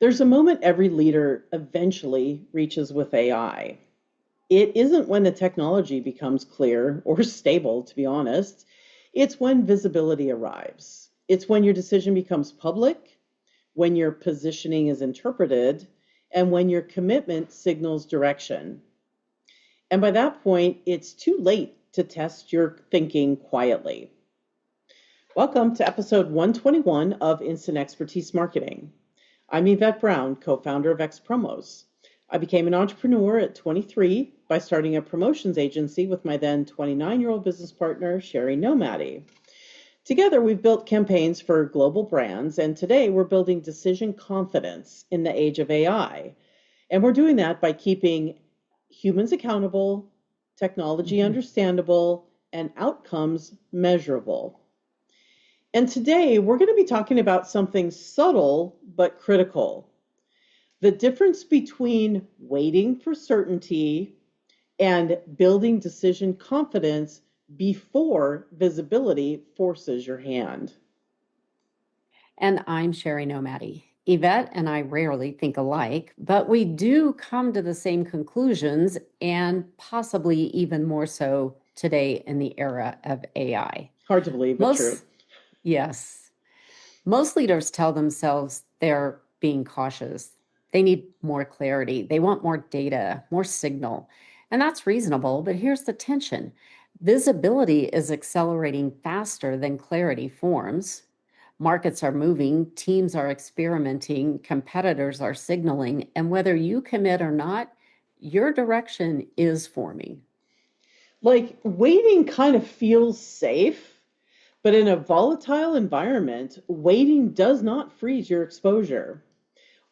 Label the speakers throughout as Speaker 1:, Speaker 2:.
Speaker 1: There's a moment every leader eventually reaches with AI. It isn't when the technology becomes clear or stable, to be honest. It's when visibility arrives. It's when your decision becomes public, when your positioning is interpreted, and when your commitment signals direction. And by that point, it's too late to test your thinking quietly. Welcome to episode 121 of Instant Expertise Marketing. I'm Yvette Brown, co-founder of X Promos. I became an entrepreneur at 23 by starting a promotions agency with my then 29-year-old business partner, Shari Nomady. Together, we've built campaigns for global brands, and today we're building decision confidence in the age of AI. And we're doing that by keeping humans accountable, technology understandable, and outcomes measurable. And today, we're going to be talking about something subtle but critical. The difference between waiting for certainty and building decision confidence before visibility forces your hand.
Speaker 2: And I'm Shari Nomady. Yvette and I rarely think alike, but we do come to the same conclusions, and possibly even more so today in the era of AI.
Speaker 1: Hard to believe, but true.
Speaker 2: Yes. Most leaders tell themselves they're being cautious. They need more clarity. They want more data, more signal. And that's reasonable, but here's the tension. Visibility is accelerating faster than clarity forms. Markets are moving, teams are experimenting, competitors are signaling, and whether you commit or not, your direction is forming.
Speaker 1: Like waiting kind of feels safe, but in a volatile environment, waiting does not freeze your exposure.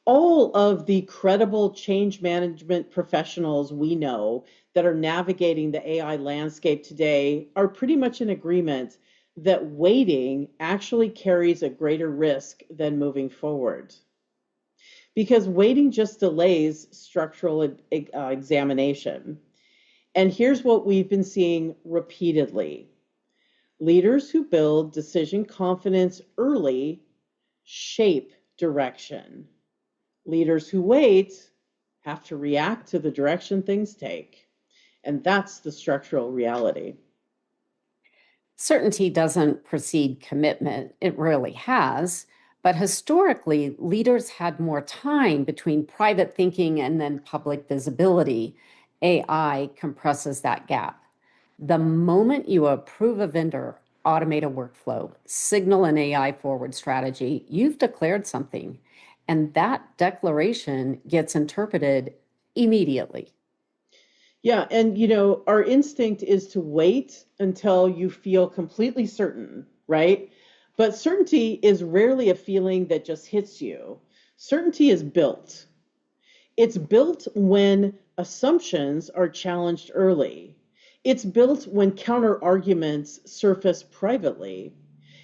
Speaker 1: All of the credible change management professionals we know that are navigating the AI landscape today are pretty much in agreement that waiting actually carries a greater risk than moving forward. Because waiting just delays structural examination. And here's what we've been seeing repeatedly. Leaders who build decision confidence early shape direction. Leaders who wait have to react to the direction things take. And that's the structural reality.
Speaker 2: Certainty doesn't precede commitment. It rarely has. But historically, leaders had more time between private thinking and then public visibility. AI compresses that gap. The moment you approve a vendor, automate a workflow, signal an AI forward strategy, you've declared something. And that declaration gets interpreted immediately.
Speaker 1: Yeah, and our instinct is to wait until you feel completely certain, right? But certainty is rarely a feeling that just hits you. Certainty is built. It's built when assumptions are challenged early. It's built when counter arguments surface privately.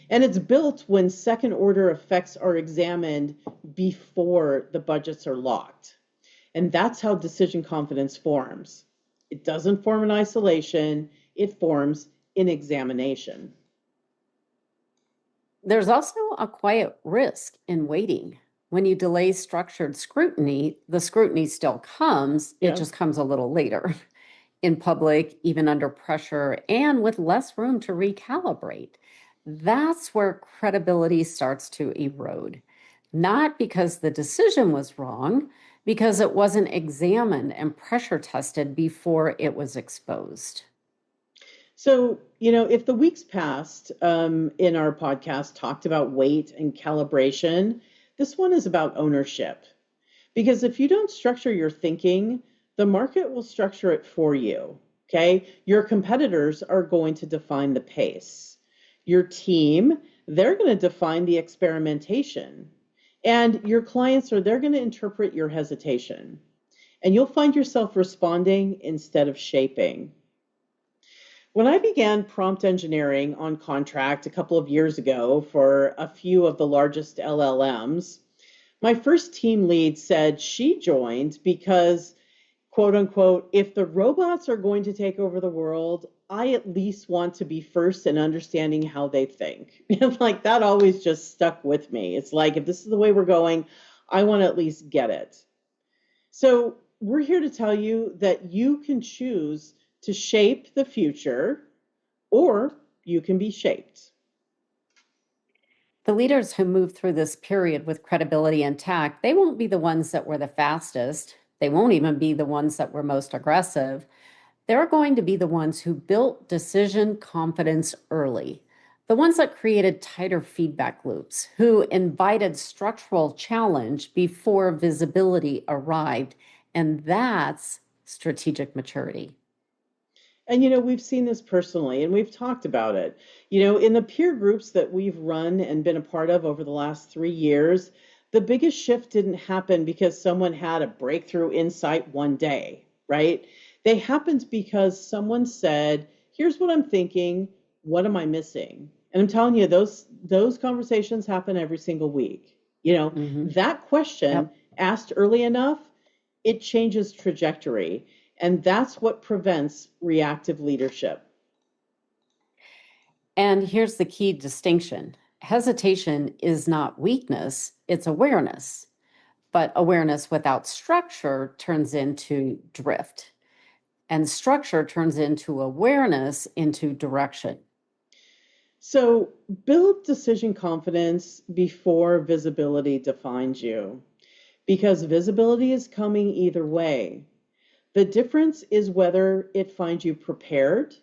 Speaker 1: And it's built when second order effects are examined before the budgets are locked. And that's how decision confidence forms. It doesn't form in isolation, it forms in examination.
Speaker 2: There's also a quiet risk in waiting. When you delay structured scrutiny, the scrutiny still comes, it
Speaker 1: Yeah.
Speaker 2: just comes a little later. In public, even under pressure, and with less room to recalibrate. That's where credibility starts to erode. Not because the decision was wrong, because it wasn't examined and pressure tested before it was exposed.
Speaker 1: So, if the weeks past in our podcast talked about weight and calibration, this one is about ownership. Because if you don't structure your thinking, the market will structure it for you. Okay. Your competitors are going to define the pace. Your team, they're going to define the experimentation. And your clients they're going to interpret your hesitation. And you'll find yourself responding instead of shaping. When I began prompt engineering on contract a couple of years ago for a few of the largest LLMs, my first team lead said she joined because, quote unquote, if the robots are going to take over the world, I at least want to be first in understanding how they think. Like that always just stuck with me. It's like, if this is the way we're going, I want to at least get it. So we're here to tell you that you can choose to shape the future, or you can be shaped.
Speaker 2: The leaders who move through this period with credibility intact, they won't be the ones that were the fastest. They won't even be the ones that were most aggressive. They're going to be the ones who built decision confidence early, the ones that created tighter feedback loops, who invited structural challenge before visibility arrived. And that's strategic maturity.
Speaker 1: And, we've seen this personally and we've talked about it. In the peer groups that we've run and been a part of over the last 3 years, the biggest shift didn't happen because someone had a breakthrough insight one day, right? They happened because someone said, here's what I'm thinking. What am I missing? And I'm telling you, those conversations happen every single week.
Speaker 2: Mhm.
Speaker 1: That question
Speaker 2: Yep.
Speaker 1: asked early enough, it changes trajectory. And that's what prevents reactive leadership.
Speaker 2: And here's the key distinction: hesitation is not weakness, it's awareness. But awareness without structure turns into drift, and structure turns into awareness into direction.
Speaker 1: So build decision confidence before visibility defines you, because visibility is coming either way. The difference is whether it finds you prepared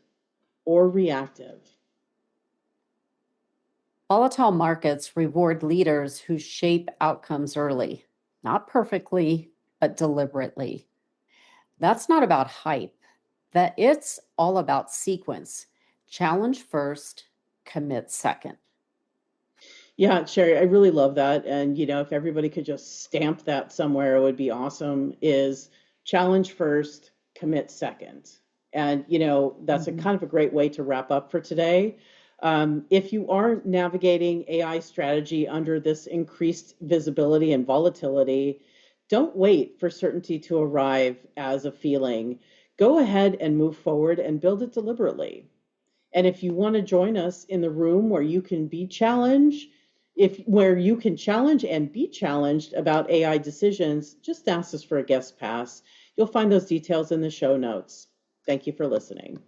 Speaker 1: or reactive.
Speaker 2: Volatile markets reward leaders who shape outcomes early, not perfectly, but deliberately. That's not about hype, that it's all about sequence. Challenge first, commit second.
Speaker 1: Yeah, Sherry, I really love that. And, if everybody could just stamp that somewhere, it would be awesome. Is challenge first, commit second. And, that's a
Speaker 2: Mhm.
Speaker 1: kind of a great way to wrap up for today. If you are navigating AI strategy under this increased visibility and volatility, don't wait for certainty to arrive as a feeling. Go ahead and move forward and build it deliberately. And if you want to join us in the room where you can be challenged, if where you can challenge and be challenged about AI decisions, just ask us for a guest pass. You'll find those details in the show notes. Thank you for listening.